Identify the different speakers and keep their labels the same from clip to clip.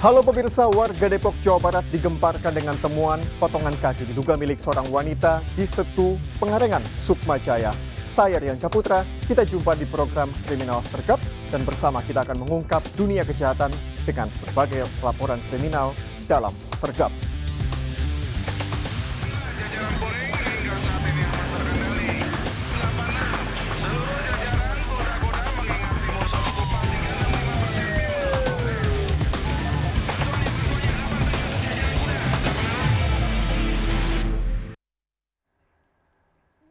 Speaker 1: Halo pemirsa, warga Depok, Jawa Barat digemparkan dengan temuan potongan kaki diduga milik seorang wanita di Setu, Pengarengan, Sukma Jaya. Saya Rian Caputra, kita jumpa di program Kriminal Sergap dan bersama kita akan mengungkap dunia kejahatan dengan berbagai laporan kriminal dalam Sergap.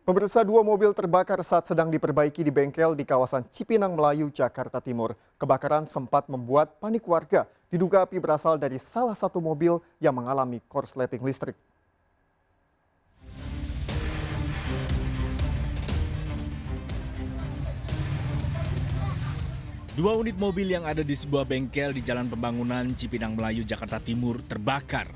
Speaker 1: Pemirsa, dua mobil terbakar saat sedang diperbaiki di bengkel di kawasan Cipinang Melayu, Jakarta Timur. Kebakaran sempat membuat panik warga. Diduga api berasal dari salah satu mobil yang mengalami korsleting listrik.
Speaker 2: Dua unit mobil yang ada di sebuah bengkel di Jalan Pembangunan Cipinang Melayu, Jakarta Timur terbakar.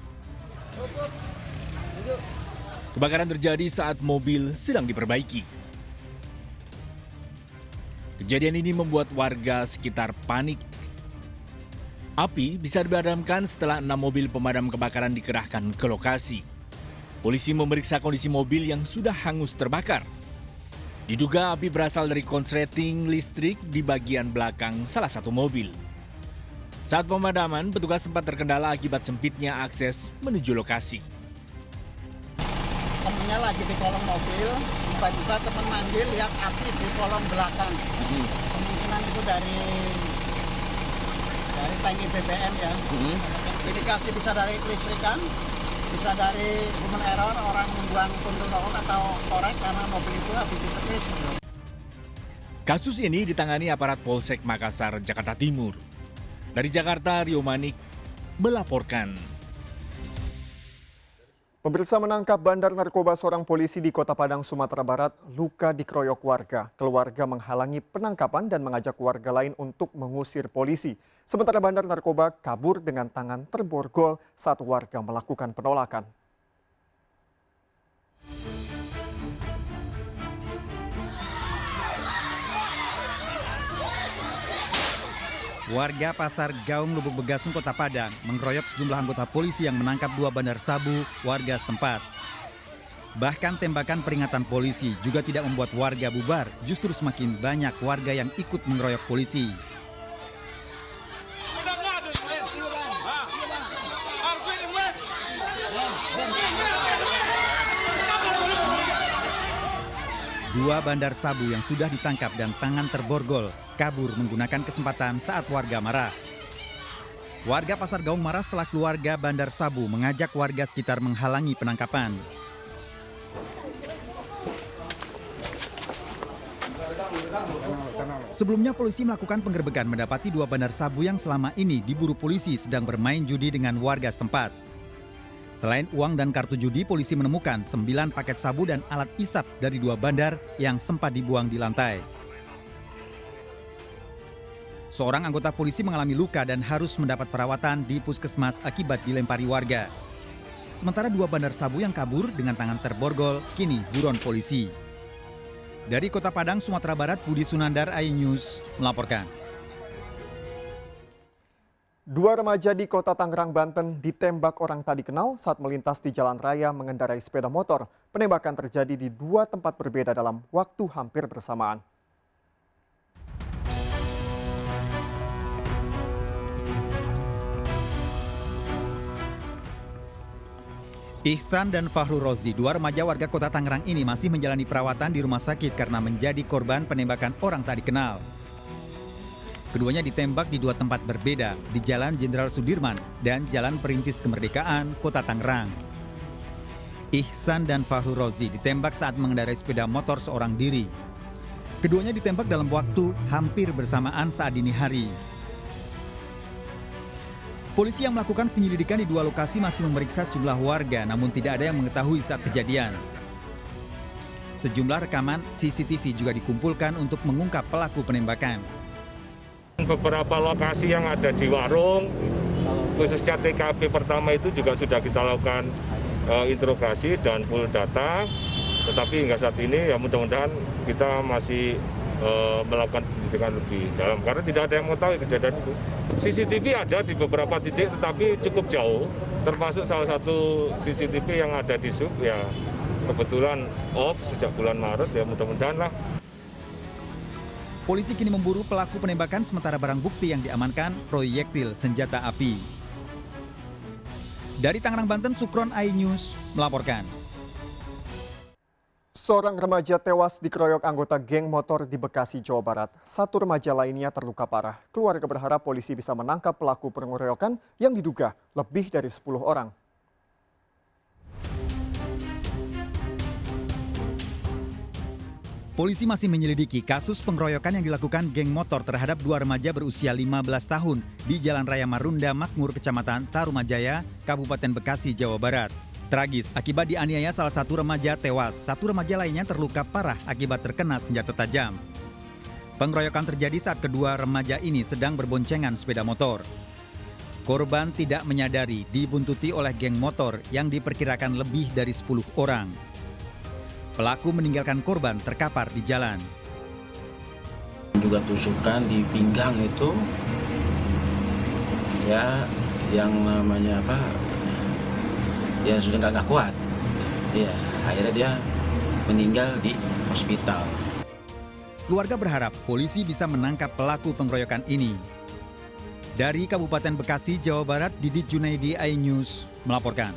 Speaker 2: Kebakaran terjadi saat mobil sedang diperbaiki. Kejadian ini membuat warga sekitar panik. Api bisa dipadamkan setelah 6 mobil pemadam kebakaran dikerahkan ke lokasi. Polisi memeriksa kondisi mobil yang sudah hangus terbakar. Diduga api berasal dari konsleting listrik di bagian belakang salah satu mobil. Saat pemadaman, petugas sempat terkendala akibat sempitnya akses menuju lokasi.
Speaker 3: Temennya lagi di kolong mobil, tiba-tiba teman manggil lihat api di kolong belakang. Kemungkinan itu dari tangki BBM ya. Indikasi bisa dari kelistrikan, bisa dari human error, orang membuang puntung rokok atau korek karena mobil itu habis diservis.
Speaker 2: Kasus ini ditangani aparat Polsek Makassar, Jakarta Timur. Dari Jakarta, Rio Manik melaporkan.
Speaker 1: Pemirsa, menangkap bandar narkoba seorang polisi di Kota Padang, Sumatera Barat, luka dikeroyok warga. Keluarga menghalangi penangkapan dan mengajak warga lain untuk mengusir polisi. Sementara bandar narkoba kabur dengan tangan terborgol saat warga melakukan penolakan.
Speaker 4: Warga Pasar Gaung, Lubuk Begasung, Kota Padang mengeroyok sejumlah anggota polisi yang menangkap 2 bandar sabu warga setempat. Bahkan tembakan peringatan polisi juga tidak membuat warga bubar, justru semakin banyak warga yang ikut mengeroyok polisi. Dua bandar sabu yang sudah ditangkap dan tangan terborgol kabur menggunakan kesempatan saat warga marah. Warga Pasar Gaung marah setelah keluarga bandar sabu mengajak warga sekitar menghalangi penangkapan. Sebelumnya polisi melakukan penggerbekan mendapati 2 bandar sabu yang selama ini diburu polisi sedang bermain judi dengan warga setempat. Selain uang dan kartu judi, polisi menemukan 9 paket sabu dan alat isap dari 2 bandar yang sempat dibuang di lantai. Seorang anggota polisi mengalami luka dan harus mendapat perawatan di puskesmas akibat dilempari warga. Sementara 2 bandar sabu yang kabur dengan tangan terborgol kini buron polisi. Dari Kota Padang, Sumatera Barat, Budi Sunandar, iNews melaporkan.
Speaker 1: 2 remaja di Kota Tangerang, Banten ditembak orang tak dikenal saat melintas di jalan raya mengendarai sepeda motor. Penembakan terjadi di 2 tempat berbeda dalam waktu hampir bersamaan.
Speaker 4: Ihsan dan Fahru Rozi, 2 remaja warga Kota Tangerang ini masih menjalani perawatan di rumah sakit karena menjadi korban penembakan orang tak dikenal. Keduanya ditembak di 2 tempat berbeda, di Jalan Jenderal Sudirman dan Jalan Perintis Kemerdekaan, Kota Tangerang. Ihsan dan Fahru Rozi ditembak saat mengendarai sepeda motor seorang diri. Keduanya ditembak dalam waktu hampir bersamaan saat dini hari. Polisi yang melakukan penyelidikan di 2 lokasi masih memeriksa sejumlah warga, namun tidak ada yang mengetahui saat kejadian. Sejumlah rekaman CCTV juga dikumpulkan untuk mengungkap pelaku penembakan.
Speaker 5: Beberapa lokasi yang ada di warung, khususnya TKP pertama itu juga sudah kita lakukan interogasi dan pool data. Tetapi hingga saat ini ya mudah-mudahan kita masih melakukan penyelidikan lebih dalam karena tidak ada yang mengetahui kejadian itu. CCTV ada di beberapa titik tetapi cukup jauh, termasuk salah satu CCTV yang ada di Sub ya kebetulan off sejak bulan Maret, ya mudah-mudahan lah.
Speaker 4: Polisi kini memburu pelaku penembakan sementara barang bukti yang diamankan proyektil senjata api. Dari Tangerang, Banten, Sukron iNews melaporkan.
Speaker 1: Seorang remaja tewas dikeroyok anggota geng motor di Bekasi, Jawa Barat. Satu remaja lainnya terluka parah. Keluarga berharap polisi bisa menangkap pelaku pengeroyokan yang diduga lebih dari 10 orang.
Speaker 4: Polisi masih menyelidiki kasus pengeroyokan yang dilakukan geng motor terhadap dua remaja berusia 15 tahun di Jalan Raya Marunda Makmur, Kecamatan Tarumajaya, Kabupaten Bekasi, Jawa Barat. Tragis, akibat dianiaya salah satu remaja tewas, satu remaja lainnya terluka parah akibat terkena senjata tajam. Pengeroyokan terjadi saat kedua remaja ini sedang berboncengan sepeda motor. Korban tidak menyadari dibuntuti oleh geng motor yang diperkirakan lebih dari 10 orang. Pelaku meninggalkan korban terkapar di jalan.
Speaker 6: Juga tusukan di pinggang itu, ya yang namanya apa, ya sudah nggak kuat. Ya akhirnya dia meninggal di hospital.
Speaker 4: Keluarga berharap polisi bisa menangkap pelaku pengeroyokan ini. Dari Kabupaten Bekasi, Jawa Barat, Didit Junaidi, iNews melaporkan.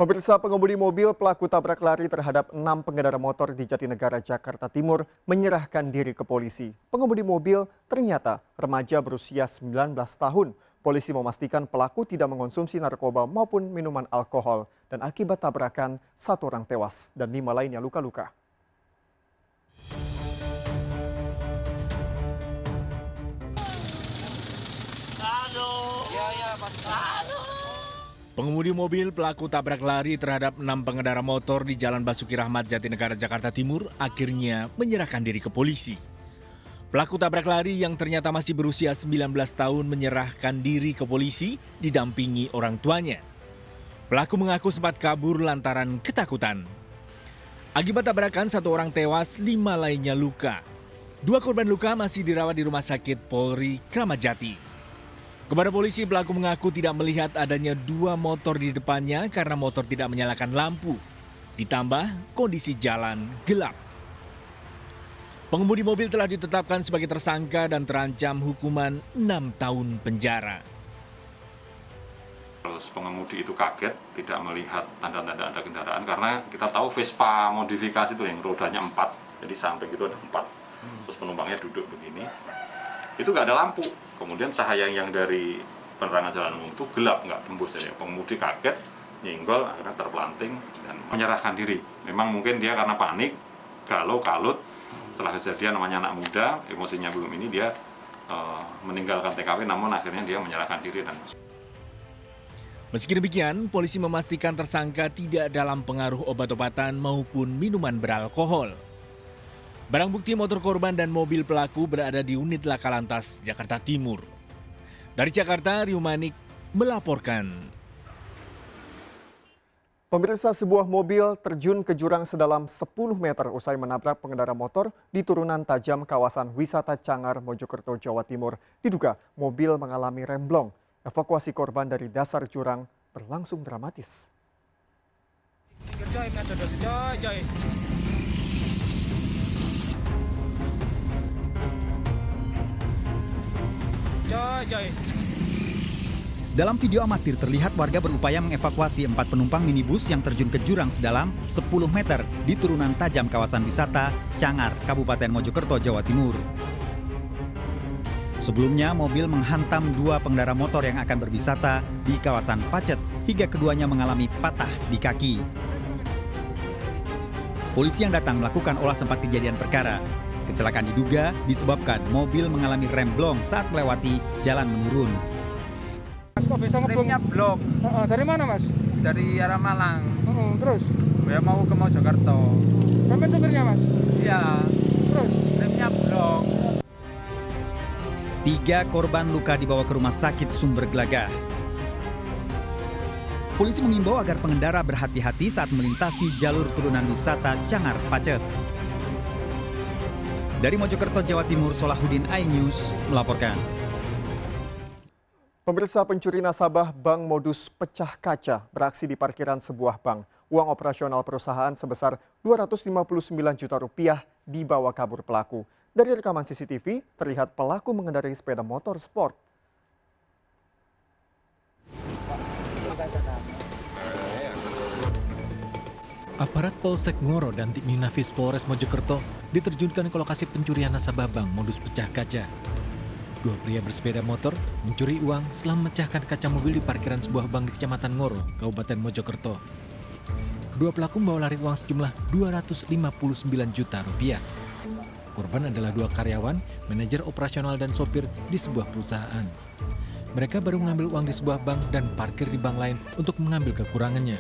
Speaker 1: Pemirsa, pengemudi mobil pelaku tabrak lari terhadap 6 pengendara motor di Jatinegara, Jakarta Timur menyerahkan diri ke polisi. Pengemudi mobil ternyata remaja berusia 19 tahun. Polisi memastikan pelaku tidak mengonsumsi narkoba maupun minuman alkohol. Dan akibat tabrakan, 1 orang tewas dan 5 lainnya luka-luka.
Speaker 2: Pengemudi mobil pelaku tabrak lari terhadap 6 pengendara motor di Jalan Basuki Rahmat, Jatinegara, Jakarta Timur akhirnya menyerahkan diri ke polisi. Pelaku tabrak lari yang ternyata masih berusia 19 tahun menyerahkan diri ke polisi didampingi orang tuanya. Pelaku mengaku sempat kabur lantaran ketakutan. Akibat tabrakan, 1 orang tewas, 5 lainnya luka. 2 korban luka masih dirawat di Rumah Sakit Polri Kramat Jati. Kepada polisi, pelaku mengaku tidak melihat adanya 2 motor di depannya karena motor tidak menyalakan lampu. Ditambah kondisi jalan gelap. Pengemudi mobil telah ditetapkan sebagai tersangka dan terancam hukuman 6 tahun penjara.
Speaker 7: Terus pengemudi itu kaget, tidak melihat tanda-tanda ada kendaraan karena kita tahu Vespa modifikasi itu yang rodanya 4, jadi sampai gitu ada 4. Terus penumpangnya duduk begini, itu nggak ada lampu. Kemudian cahaya yang dari penerangan jalan umum itu gelap, nggak tembus. Jadi pengemudi kaget, nyenggol, akhirnya terpelanting dan menyerahkan diri. Memang mungkin dia karena panik, galau, kalut. Setelah kejadian, namanya anak muda, emosinya belum ini, dia meninggalkan TKP, namun akhirnya dia menyerahkan diri. Dan
Speaker 2: Meski demikian, polisi memastikan tersangka tidak dalam pengaruh obat-obatan maupun minuman beralkohol. Barang bukti motor korban dan mobil pelaku berada di unit Laka Lantas, Jakarta Timur. Dari Jakarta, Rio Manik melaporkan.
Speaker 1: Pemirsa, sebuah mobil terjun ke jurang sedalam 10 meter usai menabrak pengendara motor di turunan tajam kawasan wisata Cangar, Mojokerto, Jawa Timur. Diduga mobil mengalami remblong. Evakuasi korban dari dasar jurang berlangsung dramatis.
Speaker 4: Dalam video amatir terlihat warga berupaya mengevakuasi 4 penumpang minibus yang terjun ke jurang sedalam 10 meter di turunan tajam kawasan wisata Cangar, Kabupaten Mojokerto, Jawa Timur. Sebelumnya, mobil menghantam 2 pengendara motor yang akan berwisata di kawasan Pacet hingga keduanya mengalami patah di kaki. Polisi yang datang melakukan olah tempat kejadian perkara. Kecelakaan diduga disebabkan mobil mengalami remblong saat melewati jalan menurun.
Speaker 8: Mas, kok bisa ngebom?
Speaker 9: Remnya blok.
Speaker 8: Dari mana, Mas?
Speaker 9: Dari arah Malang.
Speaker 8: Terus?
Speaker 9: Ya mau ke Mojokerto.
Speaker 8: Sampai sopirnya, Mas?
Speaker 9: Iya.
Speaker 8: Terus?
Speaker 9: Remnya blok.
Speaker 4: 3 korban luka dibawa ke rumah sakit Sumber Gelagah. Polisi mengimbau agar pengendara berhati-hati saat melintasi jalur turunan wisata Cangar Pacet. Dari Mojokerto, Jawa Timur, Solahuddin, iNews melaporkan.
Speaker 1: Pemirsa, pencuri nasabah bank modus pecah kaca beraksi di parkiran sebuah bank. Uang operasional perusahaan sebesar Rp259 juta dibawa kabur pelaku. Dari rekaman CCTV, terlihat pelaku mengendarai sepeda motor sport.
Speaker 10: Aparat Polsek Ngoro dan tim Inafis Polres Mojokerto diterjunkan ke lokasi pencurian nasabah bank modus pecah kaca. Dua pria bersepeda motor mencuri uang setelah memecahkan kaca mobil di parkiran sebuah bank di Kecamatan Ngoro, Kabupaten Mojokerto. Kedua pelaku membawa lari uang sejumlah Rp259 juta. Korban adalah dua karyawan, manajer operasional dan sopir di sebuah perusahaan. Mereka baru mengambil uang di sebuah bank dan parkir di bank lain untuk mengambil kekurangannya.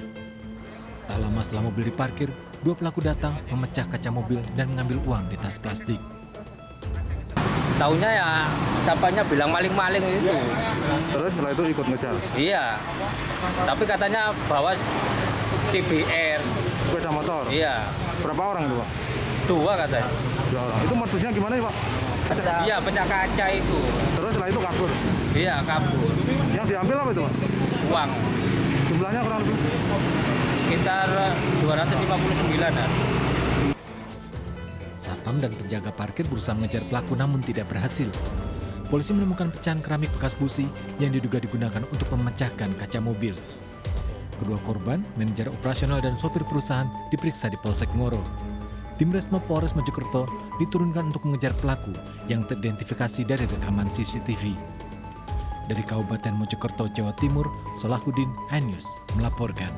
Speaker 10: Tak lama setelah mobil diparkir, dua pelaku datang memecah kaca mobil dan mengambil uang di tas plastik.
Speaker 11: Taunya ya siapanya bilang maling-maling itu.
Speaker 5: Terus setelah itu ikut ngejar.
Speaker 11: Iya. Tapi katanya bawa CBR.
Speaker 5: Sepeda motor?
Speaker 11: Iya.
Speaker 5: Berapa orang itu, Pak?
Speaker 11: Dua katanya.
Speaker 5: Dua orang. Itu modusnya gimana ya, Pak?
Speaker 11: Iya, pecah kaca itu.
Speaker 5: Terus setelah itu kabur?
Speaker 11: Iya, kabur.
Speaker 5: Yang diambil apa itu, Pak?
Speaker 11: Uang.
Speaker 5: Jumlahnya kurang lebih?
Speaker 11: Sekitar 259-an.
Speaker 10: Satpam dan penjaga parkir berusaha mengejar pelaku namun tidak berhasil. Polisi menemukan pecahan keramik bekas busi yang diduga digunakan untuk memecahkan kaca mobil. Kedua korban, manajer operasional dan sopir perusahaan diperiksa di Polsek Ngoro. Tim Resmo Polres Mojokerto diturunkan untuk mengejar pelaku yang teridentifikasi dari rekaman CCTV. Dari Kabupaten Mojokerto, Jawa Timur, Solahuddin, iNews melaporkan.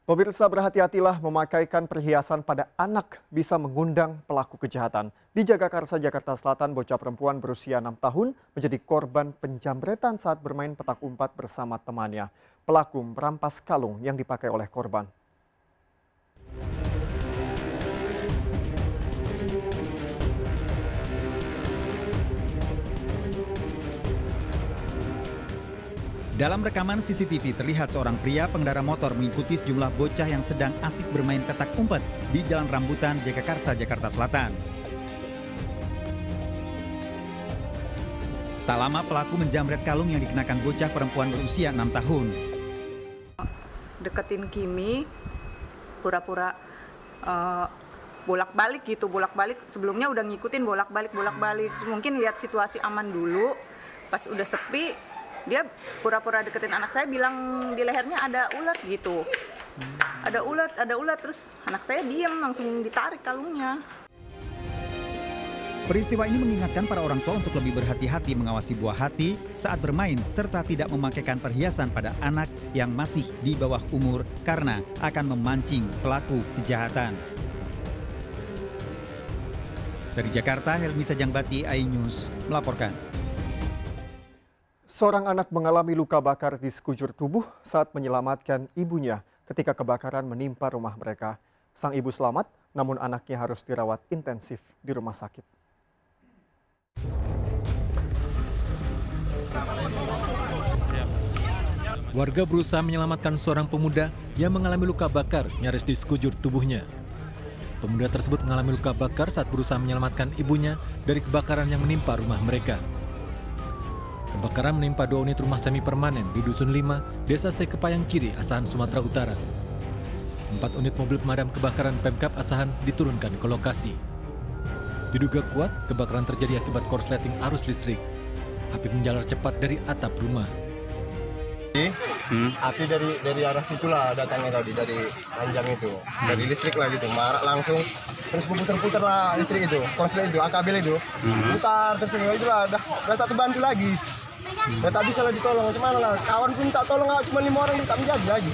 Speaker 1: Pemirsa, berhati-hatilah memakaikan perhiasan pada anak bisa mengundang pelaku kejahatan. Di Jagakarsa, Jakarta Selatan, bocah perempuan berusia 6 tahun menjadi korban penjamretan saat bermain petak umpet bersama temannya. Pelaku merampas kalung yang dipakai oleh korban.
Speaker 4: Dalam rekaman CCTV terlihat seorang pria pengendara motor mengikuti sejumlah bocah yang sedang asik bermain petak umpet di Jalan Rambutan, Jagakarsa, Jakarta Selatan. Tak lama pelaku menjamret kalung yang dikenakan bocah perempuan berusia 6 tahun.
Speaker 12: Deketin Kimi, pura-pura bolak-balik gitu, bolak-balik. Sebelumnya udah ngikutin bolak-balik. Mungkin lihat situasi aman dulu, pas udah sepi, dia pura-pura deketin anak saya, bilang di lehernya ada ulat gitu. Ada ulat, terus anak saya diam, langsung ditarik kalungnya.
Speaker 4: Peristiwa ini mengingatkan para orang tua untuk lebih berhati-hati mengawasi buah hati saat bermain serta tidak memakaikan perhiasan pada anak yang masih di bawah umur karena akan memancing pelaku kejahatan. Dari Jakarta, Helmi Sajangbati, iNews melaporkan.
Speaker 1: Seorang anak mengalami luka bakar di sekujur tubuh saat menyelamatkan ibunya ketika kebakaran menimpa rumah mereka. Sang ibu selamat, namun anaknya harus dirawat intensif di rumah sakit.
Speaker 10: Warga berusaha menyelamatkan seorang pemuda yang mengalami luka bakar nyaris di sekujur tubuhnya. Pemuda tersebut mengalami luka bakar saat berusaha menyelamatkan ibunya dari kebakaran yang menimpa rumah mereka. Kebakaran menimpa 2 unit rumah semi permanen di Dusun 5, Desa Sekepayang Kiri, Asahan, Sumatera Utara. 4 unit mobil pemadam kebakaran Pemkab Asahan diturunkan ke lokasi. Diduga kuat, kebakaran terjadi akibat korsleting arus listrik. Api menjalar cepat dari atap rumah.
Speaker 13: Api dari arah situlah datangnya tadi, dari panjang itu, dari listrik lah gitu, marak langsung, terus putar-putar lah listrik itu, korslet itu, akabel itu, putar terus itulah, udah tak terbantu lagi, udah tak bisa lah ditolong, gimana lah, kawan pun tak tolong, cuma 5 orang tak menjadi lagi.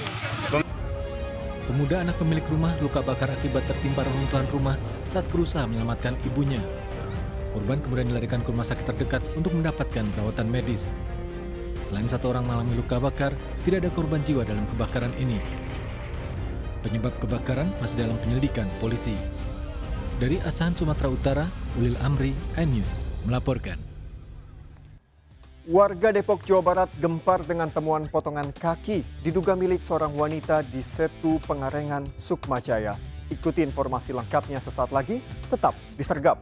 Speaker 10: Pemuda anak pemilik rumah luka bakar akibat tertimpa reruntuhan rumah saat berusaha menyelamatkan ibunya. Korban kemudian dilarikan ke rumah sakit terdekat untuk mendapatkan perawatan medis. Selain 1 orang mengalami luka bakar, tidak ada korban jiwa dalam kebakaran ini. Penyebab kebakaran masih dalam penyelidikan polisi. Dari Asahan, Sumatera Utara, Ulil Amri, iNews melaporkan.
Speaker 1: Warga Depok, Jawa Barat gempar dengan temuan potongan kaki diduga milik seorang wanita di Setu Pengarengan, Sukma Jaya. Ikuti informasi lengkapnya sesaat lagi, tetap di Sergap.